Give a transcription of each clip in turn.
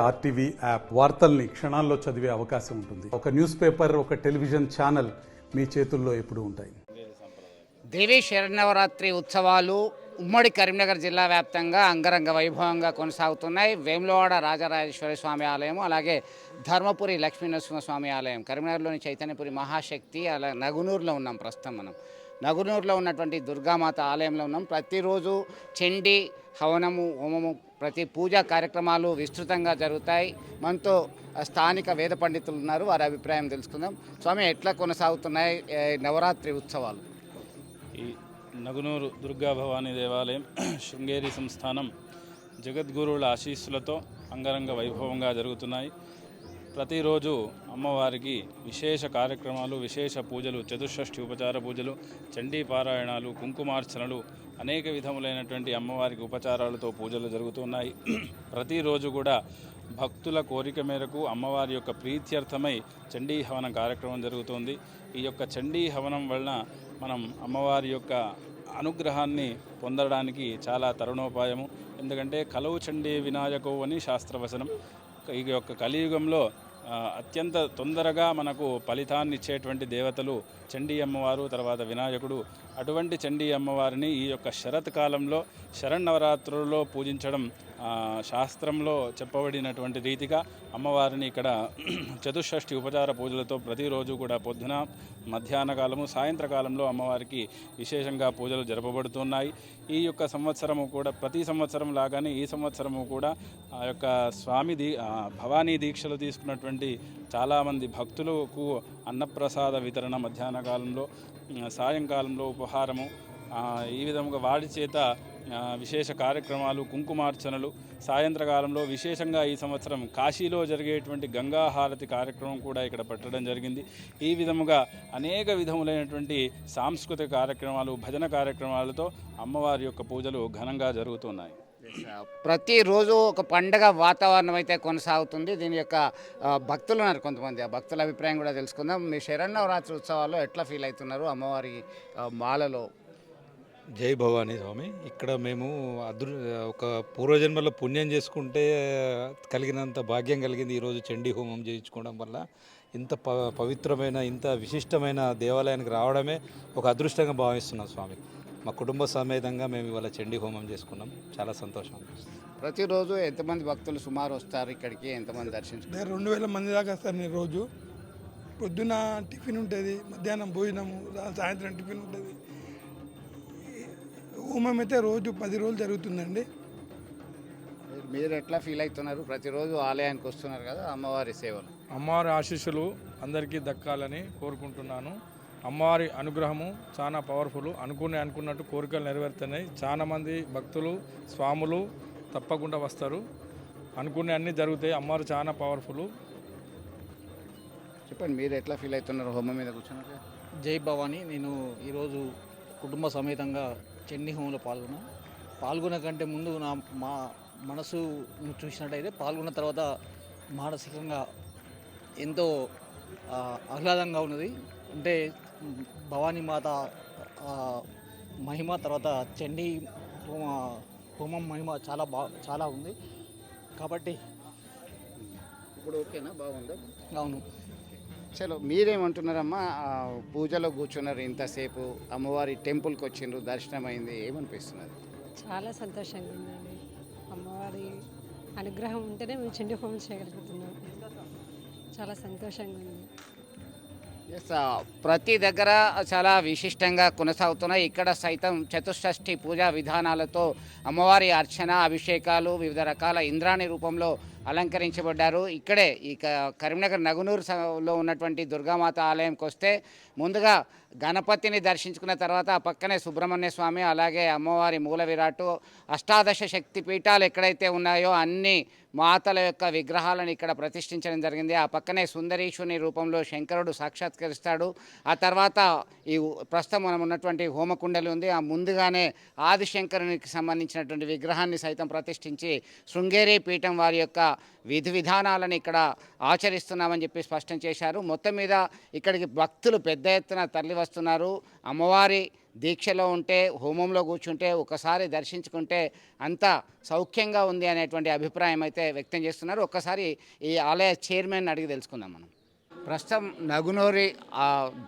RTV app వార్తల్ని క్షణాల్లో చదివే అవకాశం ఉంటుంది. ఒక న్యూస్ పేపర్, ఒక టెలివిజన్ ఛానల్ మీ చేతుల్లో ఎప్పుడూ ఉంటాయి. దేవీ శరన్నవరాత్రి ఉత్సవాలు ఉమ్మడి కరీంనగర్ జిల్లా వ్యాప్తంగా అంగరంగ వైభవంగా కొనసాగుతున్నాయి. వేములవాడ రాజరాజేశ్వరి స్వామి ఆలయం, అలాగే ధర్మపురి లక్ష్మీనరసింహస్వామి ఆలయం, కరీంనగర్లోని చైతన్యపురి మహాశక్తి, అలా నగునూరులో ఉన్నాం. ప్రస్తుతం మనం నగునూరులో ఉన్నటువంటి దుర్గామాత ఆలయంలో ఉన్నాం. ప్రతిరోజు చండీ హవనము, హోమము, ప్రతి పూజా కార్యక్రమాలు విస్తృతంగా జరుగుతాయి. మనతో స్థానిక వేద పండితులు ఉన్నారు, వారి అభిప్రాయం తెలుసుకుందాం. స్వామి, ఎట్లా కొనసాగుతున్నాయి నవరాత్రి ఉత్సవాలు? ఈ నగునూరు దుర్గా భవానీ దేవాలయం శృంగేరి సంస్థానం జగద్గురువుల ఆశీస్సులతో అంగరంగ వైభవంగా జరుగుతున్నాయి. ప్రతిరోజు అమ్మవారికి విశేష కార్యక్రమాలు, విశేష పూజలు, చతుషష్ఠి ఉపచార పూజలు, చండీ పారాయణాలు, కుంకుమార్చనలు, అనేక విధములైనటువంటి అమ్మవారికి ఉపచారాలతో పూజలు జరుగుతున్నాయి. ప్రతిరోజు కూడా భక్తుల కోరిక మేరకు అమ్మవారి యొక్క ప్రీత్యర్థమై చండీ హవనం కార్యక్రమం జరుగుతుంది. ఈ యొక్క చండీ హవనం వలన మనం అమ్మవారి యొక్క అనుగ్రహాన్ని పొందడానికి చాలా తరుణోపాయము. ఎందుకంటే కలవు చండీ వినాయకో అని శాస్త్రవచనం. ఈ యొక్క కలియుగంలో అత్యంత తొందరగా మనకు ఫలితాన్ని ఇచ్చేటువంటి దేవతలు చండీ అమ్మవారు, తర్వాత వినాయకుడు. అటువంటి చండీ అమ్మవారిని ఈ యొక్క శరత్ కాలంలో శరన్నవరాత్రులలో పూజించడం శాస్త్రంలో చెప్పబడినటువంటి రీతిగా అమ్మవారిని ఇక్కడ చతుషష్ఠి ఉపచార పూజలతో ప్రతిరోజు కూడా పొద్దున, మధ్యాహ్న కాలము, సాయంత్రకాలంలో అమ్మవారికి విశేషంగా పూజలు జరపబడుతున్నాయి. ఈ యొక్క సంవత్సరము కూడా ప్రతి సంవత్సరం లాగానే ఈ సంవత్సరము కూడా ఆ యొక్క భవానీ దీక్షలు తీసుకున్నటువంటి చాలామంది భక్తులకు అన్నప్రసాద వితరణ మధ్యాహ్న కాలంలో, సాయంకాలంలో ఉపహారము, ఈ విధంగా వాడి చేత విశేష కార్యక్రమాలు, కుంకుమార్చనలు, సాయంత్రకాలంలో విశేషంగా ఈ సంవత్సరం కాశీలో జరిగేటువంటి గంగాహారతి కార్యక్రమం కూడా ఇక్కడ పెట్టడం జరిగింది. ఈ విధముగా అనేక విధములైనటువంటి సాంస్కృతిక కార్యక్రమాలు, భజన కార్యక్రమాలతో అమ్మవారి యొక్క పూజలు ఘనంగా జరుగుతున్నాయి. ప్రతిరోజు ఒక పండగ వాతావరణం అయితే కొనసాగుతుంది. దీని యొక్క భక్తులు ఉన్నారు కొంతమంది, ఆ భక్తుల అభిప్రాయం కూడా తెలుసుకుందాం. మీ శరన్నవరాత్రి ఉత్సవాల్లో ఎట్లా ఫీల్ అవుతున్నారు అమ్మవారి మాలలో? జై భవానీ స్వామి. ఇక్కడ మేము ఒక పూర్వజన్మలో పుణ్యం చేసుకుంటే కలిగినంత భాగ్యం కలిగింది ఈరోజు చండీ హోమం చేయించుకోవడం వల్ల. ఇంత పవిత్రమైన, ఇంత విశిష్టమైన దేవాలయానికి రావడమే ఒక అదృష్టంగా భావిస్తున్నాం స్వామి. మా కుటుంబ సమేతంగా మేము ఇవాళ చండీ హోమం చేసుకున్నాం. చాలా సంతోషం. ప్రతిరోజు ఎంతమంది భక్తులు సుమారు వస్తారు ఇక్కడికి? ఎంతమంది దర్శించుకుంటారు? 2000 మంది దాకా వస్తారు. నేను రోజు పొద్దున టిఫిన్ ఉంటుంది, మధ్యాహ్నం భోజనము, సాయంత్రం టిఫిన్ ఉంటుంది. హోమం అయితే రోజు 10 రోజులు జరుగుతుందండి. మీరు ఎట్లా ఫీల్ అవుతున్నారు? ప్రతిరోజు ఆలయానికి వస్తున్నారు కదా, అమ్మవారి సేవలు. అమ్మవారి ఆశీస్సులు అందరికీ దక్కాలని కోరుకుంటున్నాను. అమ్మవారి అనుగ్రహము చాలా పవర్ఫుల్. అనుకున్నట్టు కోరికలు నెరవేరుతున్నాయి. చాలా మంది భక్తులు, స్వాములు తప్పకుండా వస్తారు. అనుకునే అన్నీ జరుగుతాయి. అమ్మవారు చాలా పవర్ఫుల్. చెప్పండి, మీరు ఎట్లా ఫీల్ అవుతున్నారు హోమం మీద కూర్చున్నారు? జై భవానీ. నేను ఈరోజు కుటుంబ సమేతంగా చండీ హోమంలో పాల్గొనే కంటే ముందు మా మనసు చూసినట్టయితే పాల్గొన్న తర్వాత మానసికంగా ఎంతో ఆహ్లాదంగా ఉన్నది. అంటే భవానీ మాత మహిమ, తర్వాత చండీ హోమం మహిమ చాలా ఉంది. కాబట్టి ఇప్పుడు ఓకేనా? బాగుందా? అవును. చలో, మీరేమంటున్నారమ్మా? పూజలో కూర్చున్నారు ఇంతసేపు, అమ్మవారి టెంపుల్కి వచ్చిండ్రు, దర్శనం అయింది, ఏమనిపిస్తున్నారు? చాలా సంతోషంగా ఉందండి. అమ్మవారి అనుగ్రహం ఉంటేనే మేము చండీ హోమం చేయగలుగుతున్నాం. చాలా సంతోషంగా ఉంది. ఎస్, ప్రతి దగ్గర చాలా విశిష్టంగా కొనసాగుతున్నాయి. ఇక్కడ సైతం చతుషష్ఠి పూజా విధానాలతో అమ్మవారి అర్చన, అభిషేకాలు, వివిధ రకాల ఇంద్రాణి రూపంలో అలంకరించబడ్డారు. ఇక్కడే ఈ కరీంనగర్ నగునూరులో ఉన్నటువంటి దుర్గామాత ఆలయంకి వస్తే ముందుగా గణపతిని దర్శించుకున్న తర్వాత ఆ పక్కనే సుబ్రహ్మణ్య స్వామి, అలాగే అమ్మవారి మూల విరాటు, అష్టాదశ శక్తి పీఠాలు ఎక్కడైతే ఉన్నాయో అన్ని మాతల యొక్క విగ్రహాలను ఇక్కడ ప్రతిష్ఠించడం జరిగింది. ఆ పక్కనే సుందరీశ్వరుని రూపంలో శంకరుడు సాక్షాత్కరిస్తాడు. ఆ తర్వాత ఈ ప్రస్తుతం మనం ఉన్నటువంటి హోమకుండలి ఉంది. ఆ ముందుగానే ఆదిశంకరునికి సంబంధించినటువంటి విగ్రహాన్ని సైతం ప్రతిష్ఠించి శృంగేరి పీఠం వారి యొక్క విధి విధానాలను ఇక్కడ ఆచరిస్తున్నామని చెప్పి స్పష్టం చేశారు. మొత్తం మీద ఇక్కడికి భక్తులు పెద్ద ఎత్తున తరలి వస్తున్నారు. అమ్మవారి దీక్షలో ఉంటే, హోమంలో కూర్చుంటే, ఒకసారి దర్శించుకుంటే అంత సౌఖ్యంగా ఉంది అనేటువంటి అభిప్రాయం అయితే వ్యక్తం చేస్తున్నారు. ఒక్కసారి ఈ ఆలయ చైర్మన్ అడిగి తెలుసుకుందాం మనం. ప్రస్తుతం నగునూరి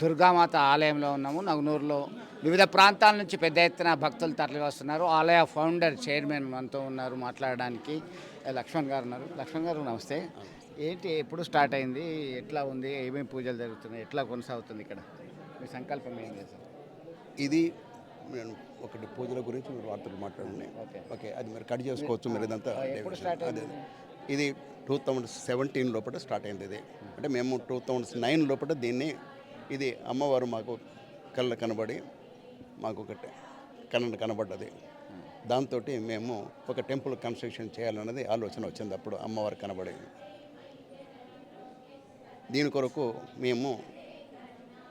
దుర్గామాత ఆలయంలో ఉన్నాము. నగునూరులో వివిధ ప్రాంతాల నుంచి పెద్ద ఎత్తున భక్తులు తరలి వస్తున్నారు. ఆలయ ఫౌండర్ చైర్మన్ మనతో ఉన్నారు మాట్లాడడానికి. లక్ష్మణ్ గారు ఉన్నారు. లక్ష్మణ్ గారు నమస్తే. ఏంటి, ఎప్పుడు స్టార్ట్ అయింది, ఎట్లా ఉంది, ఏమేమి పూజలు జరుగుతున్నాయి, ఎట్లా కొనసాగుతుంది ఇక్కడ, మీ సంకల్పం ఏం లేదు సార్? ఇది నేను ఒకటి పూజల గురించి మీరు వార్తలు మాట్లాడున్నాయి. ఓకే, అది మీరు కట్ చేసుకోవచ్చు. మీరు ఇదంతా అదే ఇది 2017 లోపల స్టార్ట్ అయింది. ఇది అంటే మేము 2009 లోపల దీన్ని ఇది అమ్మవారు మాకు కళ్ళ కనబడి మాకు ఒకటి కనబడ్డది. దాంతో మేము ఒక టెంపుల్ కన్స్ట్రక్షన్ చేయాలన్నది ఆలోచన వచ్చింది. అప్పుడు అమ్మవారు కనబడి దీని కొరకు మేము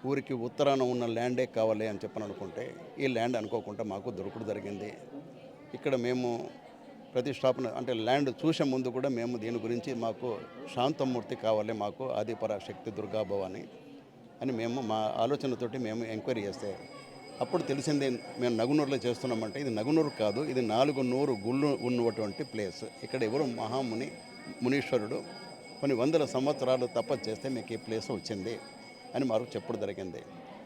ఊరికి ఉత్తరాన ఉన్న ల్యాండే కావాలి అని చెప్పని అనుకుంటే ఈ ల్యాండ్ అనుకోకుండా మాకు దొరకడం జరిగింది. ఇక్కడ మేము ప్రతిష్టాపన అంటే ల్యాండ్ చూసే ముందు కూడా మేము దీని గురించి మాకు శాంతమూర్తి కావాలి, మాకు ఆదిపరాశక్తి దుర్గా భవాని అని మేము మా ఆలోచనతోటి మేము ఎంక్వైరీ చేస్తే అప్పుడు తెలిసింది మేము నగునూరులో చేస్తున్నామంటే ఇది నగునూరు కాదు, ఇది 400 గుళ్ళు ఉన్నటువంటి ప్లేస్. ఇక్కడ ఎవరు మునీశ్వరుడు కొన్ని వందల సంవత్సరాలు తపస్సు చేస్తే మీకు ఈ ప్లేస్ వచ్చింది అని మాకు చెప్పడం జరిగింది.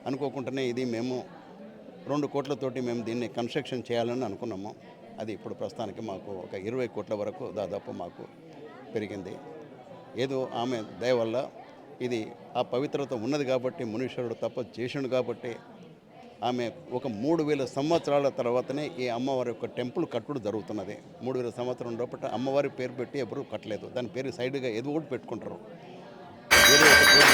అనుకోకుండానే ఇది మేము 2 కోట్లతోటి మేము దీన్ని కన్స్ట్రక్షన్ చేయాలని అనుకున్నాము. అది ఇప్పుడు ప్రస్తుతానికి మాకు ఒక 20 కోట్ల వరకు దాదాపు మాకు పెరిగింది. ఏదో ఆమె దయ వల్ల ఇది ఆ పవిత్రత ఉన్నది కాబట్టి, మునీశ్వరుడు తపస్సు చేసిండు కాబట్టి ఆమె ఒక 3000 సంవత్సరాల తర్వాతనే ఈ అమ్మవారి యొక్క టెంపుల్ కట్టుడు జరుగుతున్నది. 3000 సంవత్సరం లోపల అమ్మవారి పేరు పెట్టి ఎవరు కట్టలేదు. దాని పేరు సైడ్గా ఏదో ఒకటి పెట్టుకుంటారు. వేరే ఒక పేరు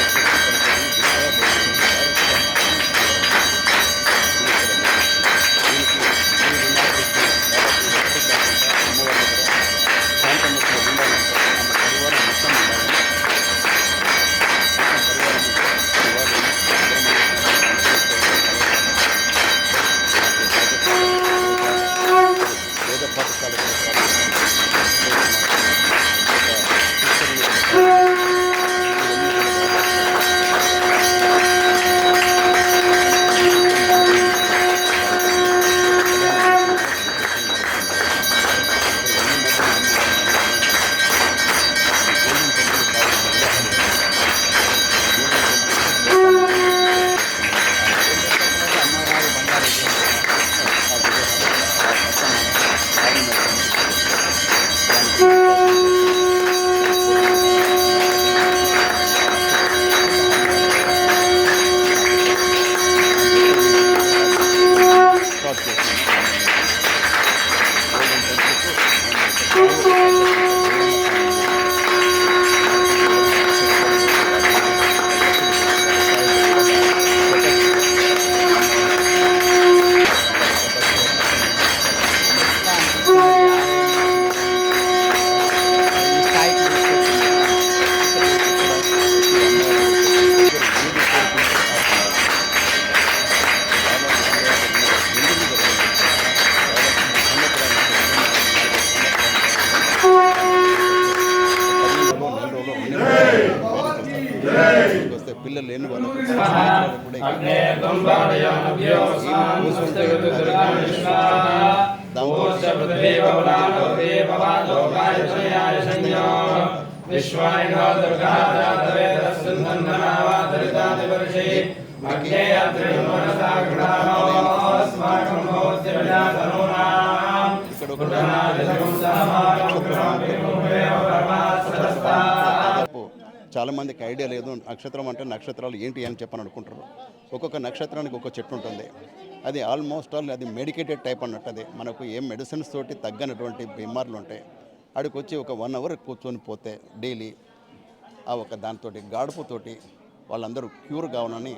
వస్తే పిల్లలు లేని వాళ్ళకు చాలా మందికి ఐడియా లేదు. నక్షత్రం అంటే నక్షత్రాలు ఏంటి అని చెప్పని అనుకుంటారు. ఒక్కొక్క నక్షత్రానికి ఒక చెట్టు ఉంటుంది. అది ఆల్మోస్ట్ ఆల్ అది మెడికేటెడ్ టైప్ అన్నట్టు. అది మనకు ఏం మెడిసిన్స్ తోటి తగ్గనటువంటి బీమార్లు ఉంటాయి. అక్కడికి వచ్చి ఒక 1 అవర్ కూర్చొని పోతే డైలీ ఆ ఒక దాంతో గాడుపుతోటి వాళ్ళందరూ క్యూర్ కావాలని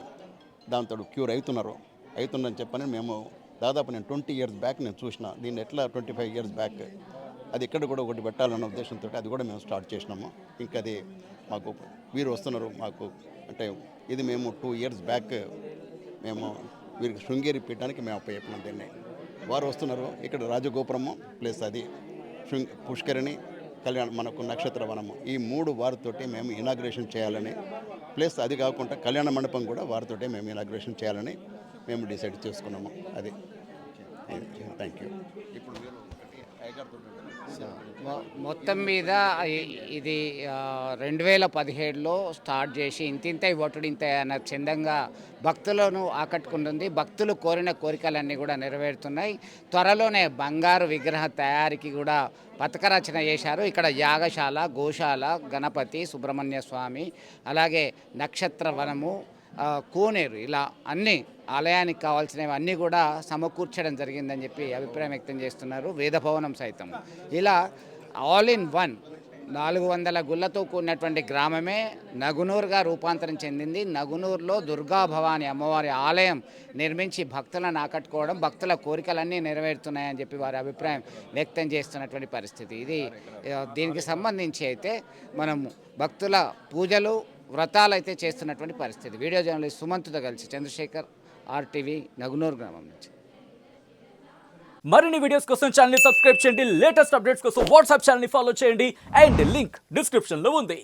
దాంతో క్యూర్ అవుతుందని చెప్పని మేము దాదాపు నేను 20 years బ్యాక్ నేను చూసిన దీన్ని ఎట్లా 25 years బ్యాక్ అది ఇక్కడ కూడా ఒకటి పెట్టాలన్న ఉద్దేశంతో అది కూడా మేము స్టార్ట్ చేసినాము. ఇంకా అది మాకు వీరు వస్తున్నారు మాకు అంటే ఇది మేము 2 years బ్యాక్ మేము వీరికి శృంగేరి పీఠానికి మేము అప్పచెప్పినాం. దీన్ని వారు వస్తున్నారు. ఇక్కడ రాజగోపురము ప్లస్ అది పుష్కరిణి కళ్యాణ మనకు నక్షత్ర వనము ఈ 3 వారితోటి మేము ఇనాగ్రేషన్ చేయాలని ప్లస్ అది కాకుండా కళ్యాణ మండపం కూడా వారితోటే మేము ఇనాగ్రేషన్ చేయాలని మేము డిసైడ్ చేసుకున్నాము. అది థ్యాంక్ యూ. ఇప్పుడు మొత్తం మీద ఇది 2017లో స్టార్ట్ చేసి ఇంతింత ఒట్టుడింత అన్న చందంగా భక్తులను ఆకట్టుకుంటుంది. భక్తులు కోరిన కోరికలన్నీ కూడా నెరవేరుతున్నాయి. త్వరలోనే బంగారు విగ్రహ తయారీకి కూడా పథకరచన చేశారు. ఇక్కడ యాగశాల, గోశాల, గణపతి, సుబ్రహ్మణ్య స్వామి, అలాగే నక్షత్ర వనము, కోనేరు, ఇలా అన్ని ఆలయానికి కావాల్సినవి అన్నీ కూడా సమకూర్చడం జరిగిందని చెప్పి అభిప్రాయం వ్యక్తం చేస్తున్నారు. వేదభవనం సైతం ఇలా ఆల్ ఇన్ వన్ 400 గుళ్ళతో కూడినటువంటి గ్రామమే నగునూరుగా రూపాంతరం చెందింది. నగునూరులో దుర్గా భవాని అమ్మవారి ఆలయం నిర్మించి భక్తులను ఆకట్టుకోవడం, భక్తుల కోరికలన్నీ నెరవేరుతున్నాయని చెప్పి వారి అభిప్రాయం వ్యక్తం చేస్తున్నటువంటి పరిస్థితి ఇది. దీనికి సంబంధించి అయితే మనం భక్తుల పూజలు, వ్రతాలు అయితే చేస్తున్నటువంటి పరిస్థితి. వీడియో జర్నలిస్ట్ సుమంత్తో కలిసి చంద్రశేఖర్, RTV, నగునూరు గ్రామం నుంచి. మరిన్ని వీడియోస్ కోసం ఛానల్ ని సబ్స్క్రైబ్ చేయండి. లేటెస్ట్ అప్డేట్స్ కోసం వాట్సాప్ ఛానల్ ని ఫాలో చేయండి. అండ్ లింక్ డిస్క్రిప్షన్ లో ఉంది.